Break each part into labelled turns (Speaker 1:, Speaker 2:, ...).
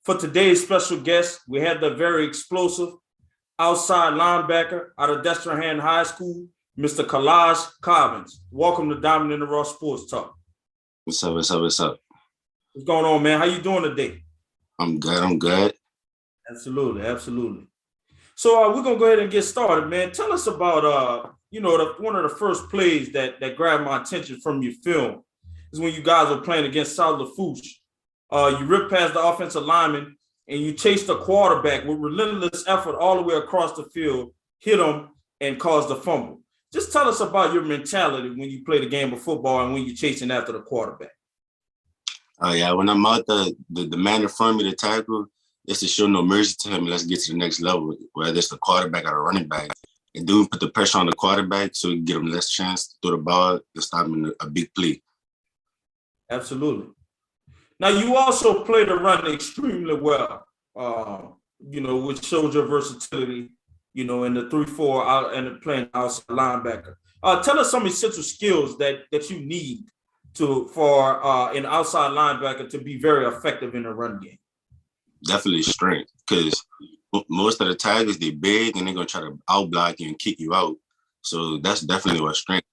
Speaker 1: For today's special guest, we had the very explosive outside linebacker out of Destrehan High School, Mr. Kolaj Cobbins. Welcome to Diamond in the Rough Sports Talk.
Speaker 2: What's up? What's up? What's up?
Speaker 1: What's going on, man? How you doing today?
Speaker 2: I'm good. I'm good.
Speaker 1: Absolutely, absolutely. So we're gonna go ahead and get started, man. Tell us about one of the first plays that grabbed my attention from your film is when you guys were playing against South Lafourche. You ripped past the offensive lineman and you chased the quarterback with relentless effort all the way across the field, hit him, and caused a fumble. Just tell us about your mentality when you play the game of football and when you're chasing after the quarterback.
Speaker 2: Oh yeah, when I'm out the man in front of me to tackle, it's to show no mercy to him. Let's get to the next level, whether it's the quarterback or the running back. And do put the pressure on the quarterback so we can get him less chance to throw the ball and stop him in a big play.
Speaker 1: Absolutely. Now, you also play the run extremely well, which shows your versatility, in the 3-4 out and playing outside linebacker. Tell us some essential skills that you need for an outside linebacker to be very effective in the run game.
Speaker 2: Definitely strength, because most of the tackles, they're big and they're going to try to outblock you and kick you out. So that's definitely what strength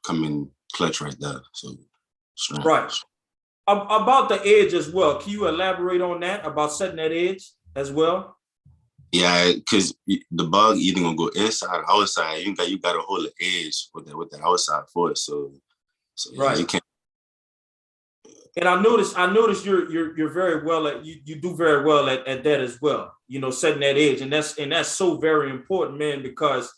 Speaker 2: come in clutch right there. So strength.
Speaker 1: Right. About the edge as well. Can you elaborate on that, about setting that edge as well?
Speaker 2: Yeah, because the ball either gonna go inside or outside. You got to hold the edge with the outside force. So yeah,
Speaker 1: right.
Speaker 2: You can't.
Speaker 1: And I noticed you're very well at you do very well at that as well. Setting that edge, and that's so very important, man, because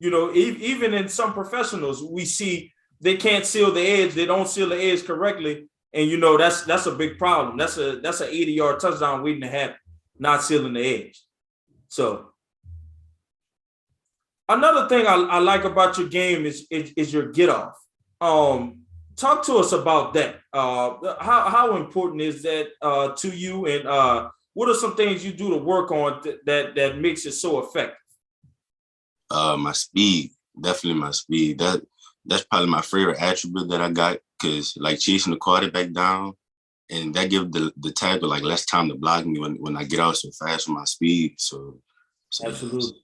Speaker 1: even in some professionals we see they can't seal the edge, they don't seal the edge correctly. And that's a big problem. That's an 80-yard touchdown waiting to happen, not sealing the edge. So another thing I like about your game is your get off. Talk to us about that. How important is that to you, and what are some things you do to work on that makes it so effective?
Speaker 2: My speed, definitely my speed. That's probably my favorite attribute that I got. Because like chasing the quarterback down, and that gives the tackle like less time to block me when I get out so fast with my speed. So
Speaker 1: absolutely.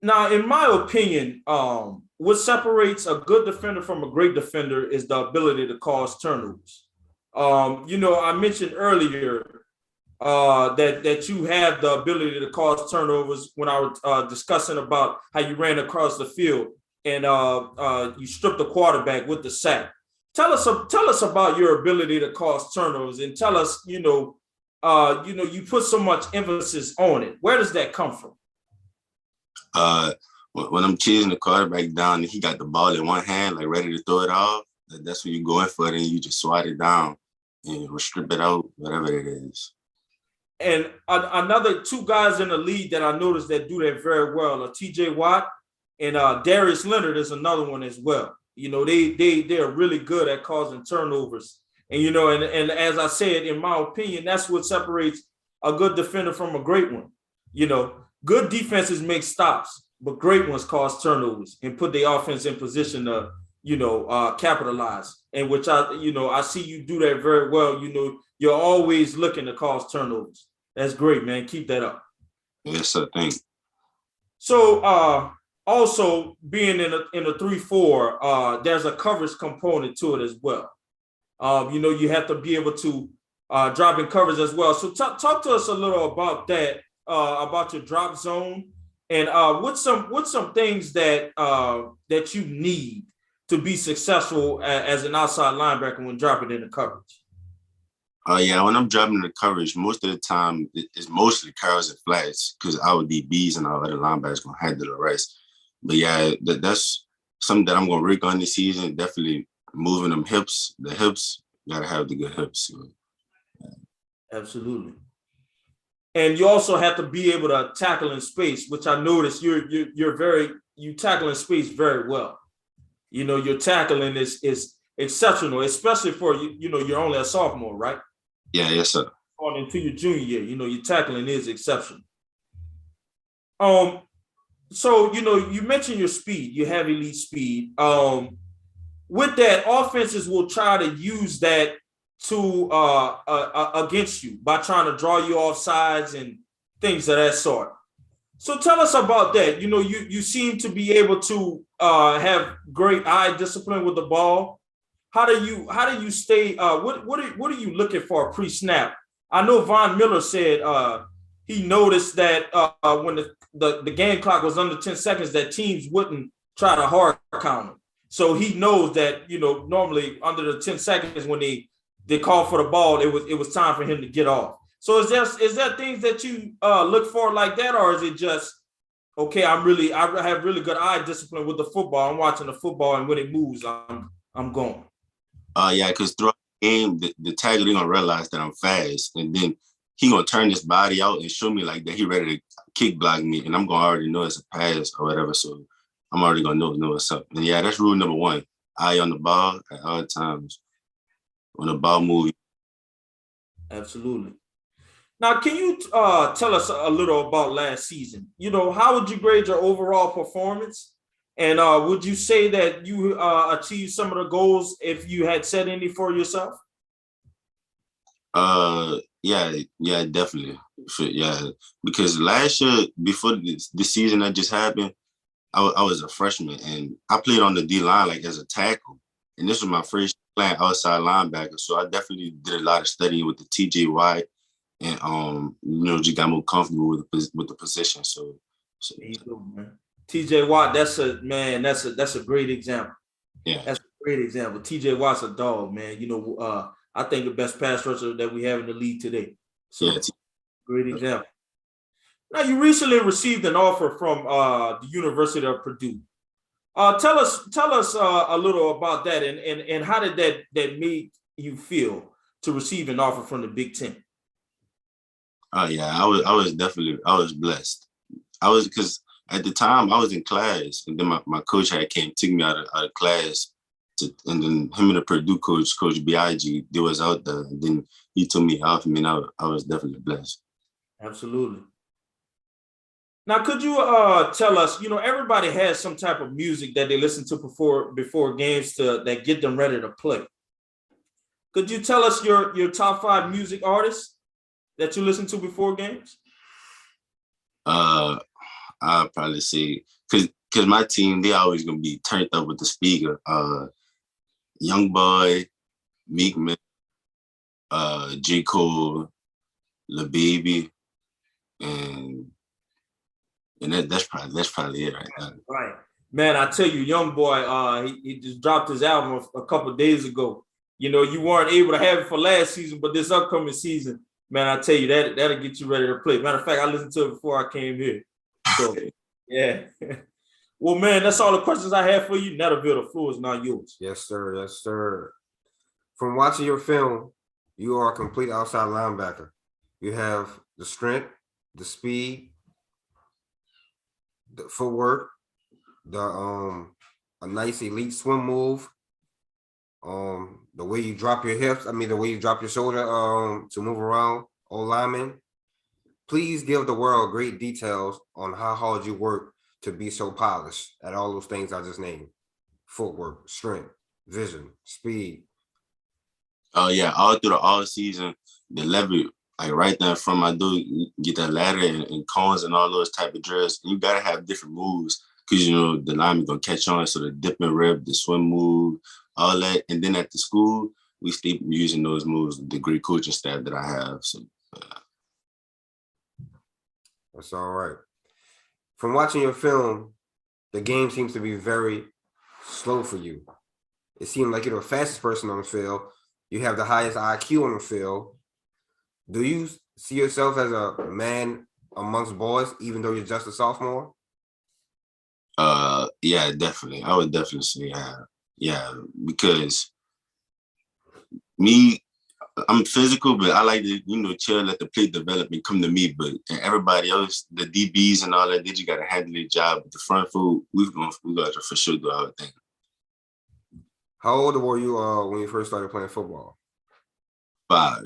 Speaker 1: Now, in my opinion, what separates a good defender from a great defender is the ability to cause turnovers. I mentioned earlier that you have the ability to cause turnovers when I was discussing about how you ran across the field. And you strip the quarterback with the sack. Tell us about your ability to cause turnovers, and tell us, you put so much emphasis on it. Where does that come from?
Speaker 2: When I'm chasing the quarterback down and he got the ball in one hand, like ready to throw it off, that's when you're going for it, and you just swat it down and strip it out, whatever it is.
Speaker 1: And another two guys in the league that I noticed that do that very well are T.J. Watt. And Darius Leonard is another one as well. They're really good at causing turnovers. And and as I said, in my opinion, that's what separates a good defender from a great one. Good defenses make stops, but great ones cause turnovers and put the offense in position to capitalize. And which I see you do that very well. You're always looking to cause turnovers. That's great, man. Keep that up.
Speaker 2: Yes, sir. Thank you.
Speaker 1: So also, being in a 3-4, there's a coverage component to it as well. You have to be able to drop in coverage as well. So talk to us a little about that, about your drop zone, and what's some things that you need to be successful as an outside linebacker when dropping into coverage.
Speaker 2: Yeah, when I'm dropping into coverage, most of the time it's mostly curls and flats because our DBs and our other linebackers gonna handle the rest. But yeah, that's something that I'm going to work on this season. Definitely moving them hips. The hips, got to have the good hips. So,
Speaker 1: yeah. Absolutely. And you also have to be able to tackle in space, which I noticed you tackle in space very well. Your tackling is exceptional, especially for you're only a sophomore, right?
Speaker 2: Yeah, yes, sir.
Speaker 1: On into your junior year, your tackling is exceptional. So, you mentioned your speed, you have elite speed. With that, offenses will try to use that to against you by trying to draw you off sides and things of that sort. So tell us about that. You know, you seem to be able to have great eye discipline with the ball. How do you stay? What are you looking for pre-snap? I know Von Miller said he noticed that when the game clock was under 10 seconds, that teams wouldn't try to hard count him. So he knows that, you know, normally under the 10 seconds when they call for the ball, it was time for him to get off. So is there things that you look for like that, or is it just okay? I have really good eye discipline with the football. I'm watching the football, and when it moves, I'm going.
Speaker 2: Yeah, because throughout the game, the tackle they gonna realize that I'm fast, and then he gonna turn his body out and show me like that he ready to kick block me, and I'm gonna already know it's a pass or whatever. So I'm already gonna know what's up. And yeah, that's rule number one: eye on the ball at all times. When the ball moves.
Speaker 1: Absolutely. Now, can you tell us a little about last season? You know, how would you grade your overall performance? And would you say that you achieved some of the goals if you had set any for yourself?
Speaker 2: Yeah, definitely. Yeah, because last year, before this season that just happened, I was a freshman and I played on the D line like as a tackle, and this was my first playing outside linebacker. So I definitely did a lot of studying with the TJ White, and just got more comfortable with the position. So
Speaker 1: There you go, man. TJ Watt, that's a great example.
Speaker 2: Yeah,
Speaker 1: That's a great example. TJ Watt's a dog, man. You know, I think the best pass rusher that we have in the league today. So
Speaker 2: yeah.
Speaker 1: great example. Now, you recently received an offer from the University of Purdue. Tell us a little about that, and how did that make you feel to receive an offer from the Big Ten?
Speaker 2: Yeah, I was blessed. I was, because at the time I was in class, and then my coach took me out of class, and then him and the Purdue coach, Coach Big, they was out there, and then he took me off. I mean, I was definitely blessed.
Speaker 1: Absolutely. Now, could you tell us? You know, everybody has some type of music that they listen to before games that get them ready to play. Could you tell us your top 5 music artists that you listen to before games?
Speaker 2: I'll probably say, because my team, they always gonna be turned up with the speaker. Young Boy, Meek Mill, J. Cole, Lil Baby, and that's probably it right now.
Speaker 1: Right, man. I tell you, Young Boy, he just dropped his album a couple of days ago. You know, you weren't able to have it for last season, but this upcoming season, man, I tell you that'll get you ready to play. Matter of fact, I listened to it before I came here. So yeah. Well, man, that's all the questions I have for you. Netterville, the floor is now yours.
Speaker 3: Yes, sir. Yes, sir. From watching your film, you are a complete outside linebacker. You have the strength, the speed, the footwork, a nice elite swim move, the way you drop your hips, the way you drop your shoulder to move around, lineman. Please give the world great details on how hard you work to be so polished at all those things I just named: footwork, strength, vision, speed.
Speaker 2: Oh yeah, all through the all season, the level, like right there from I do get that ladder and cones and all those type of drills. You gotta have different moves because the lineman gonna catch on. So the dip and rip, the swim move, all that. And then at the school, we keep using those moves, the great coaching staff that I have. So
Speaker 3: That's all right. From watching your film, the game seems to be very slow for you. It seemed like you're the fastest person on the field. You have the highest IQ on the field. Do you see yourself as a man amongst boys, even though you're just a sophomore?
Speaker 2: Yeah, definitely. I would definitely say yeah, because me, I'm physical, but I like to, chill, let the play develop and come to me. But everybody else, the DBs and all that, they just got to handle their job. But the front foot, we got to for sure do our thing.
Speaker 3: How old were you when you first started playing football?
Speaker 2: 5.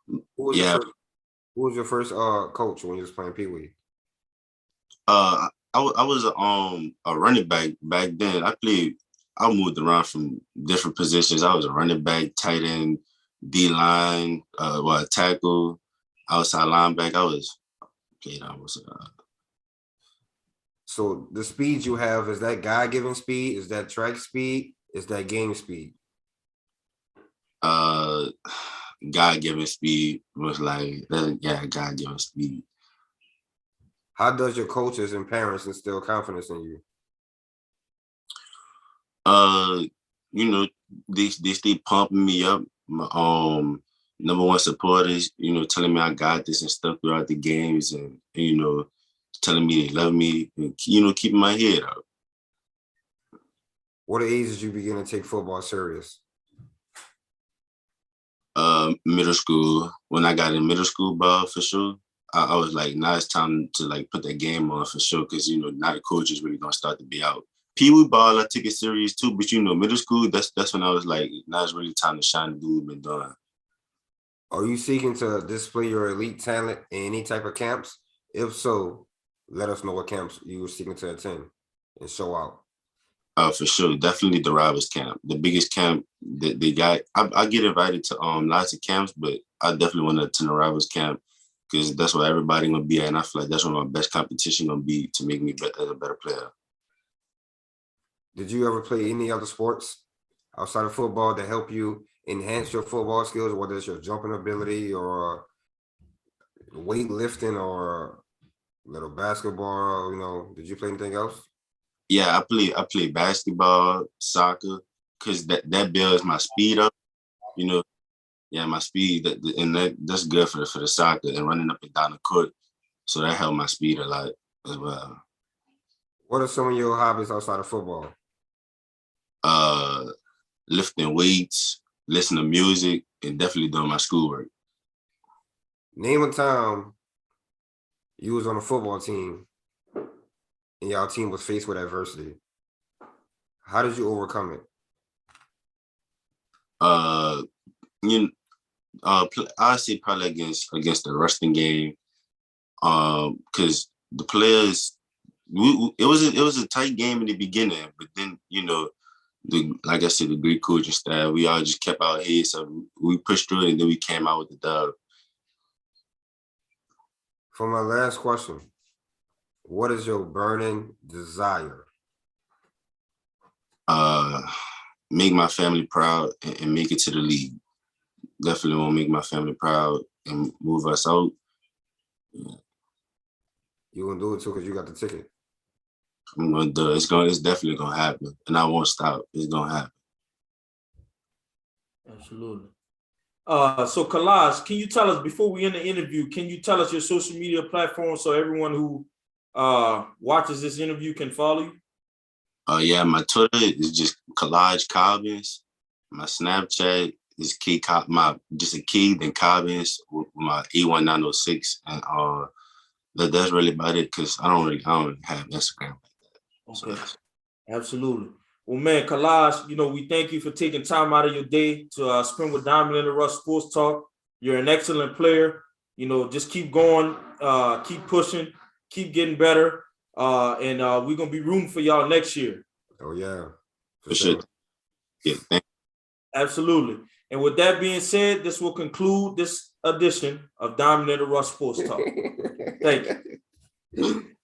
Speaker 3: Who was your first coach when you was playing Pee Wee?
Speaker 2: I was a running back then. I I moved around from different positions. I was a running back, tight end, D line, tackle, outside linebacker. I was played almost.
Speaker 3: So the speed you have, is that God-given speed? Is that track speed? Is that game speed?
Speaker 2: God-given speed was like, God-given speed.
Speaker 3: How does your coaches and parents instill confidence in you?
Speaker 2: You know, they stay pumping me up. My number one supporters, you know, telling me I got this and stuff throughout the games, and you know, telling me they love me, and you know, keeping my head up.
Speaker 3: What age did you begin to take football serious?
Speaker 2: Middle school. When I got in middle school ball, for sure, I was like, now it's time to like put that game on for sure, because you know, now the coach is really gonna start to be out. Pee Wee ball, I took it serious too, but you know, middle school, that's when I was like, now it's really time to shine and do what we've been doing.
Speaker 3: Are you seeking to display your elite talent in any type of camps? If so, let us know what camps you were seeking to attend and show out.
Speaker 2: For sure, definitely the Rivals camp, the biggest camp that they got. I get invited to lots of camps, but I definitely want to attend the Rivals camp because that's where everybody gonna be at, and I feel like that's where my best competition gonna be to make me a better player.
Speaker 3: Did you ever play any other sports outside of football that help you enhance your football skills, whether it's your jumping ability or weightlifting or little basketball? You know, did you play anything else?
Speaker 2: Yeah, I play basketball, soccer, because that builds my speed up. You know, yeah, my speed, that's good for the soccer and running up and down the court. So that helped my speed a lot as well.
Speaker 3: What are some of your hobbies outside of football?
Speaker 2: Lifting weights, listening to music, and definitely doing my schoolwork.
Speaker 3: Name a time you was on a football team and y'all team was faced with adversity. How did you overcome it?
Speaker 2: I say probably against the Ruston game, because the players, it was a tight game in the beginning, but then you know, like I said, the great coaching staff, we all just kept our heads up. We pushed through it, and then we came out with the dub.
Speaker 3: For my last question, what is your burning desire?
Speaker 2: Make my family proud and make it to the league. Definitely want to make my family proud and move us out. Yeah.
Speaker 3: You gonna do it too because you got the ticket.
Speaker 2: I'm gonna do it. It's definitely gonna happen, and I won't stop. It's gonna happen.
Speaker 1: Absolutely. So Kolaj, can you tell us before we end the interview? Can you tell us your social media platform so everyone who watches this interview can follow you?
Speaker 2: Yeah, my Twitter is just Kolaj Cobbins. My Snapchat is just a key, then Cobbins with my 81906, and that's really about it because I don't really have Instagram like that.
Speaker 1: Okay, absolutely. Well, man, Kolaj, you know, we thank you for taking time out of your day to spend with Diamond in the Rough Sports Talk. You're an excellent player. You know, just keep going, keep pushing, keep getting better. And we're going to be rooting for y'all next year.
Speaker 3: Oh, yeah.
Speaker 2: For sure. Yeah, thank you.
Speaker 1: Absolutely. And with that being said, this will conclude this edition of Diamond in the Rough Sports Talk. Thank you.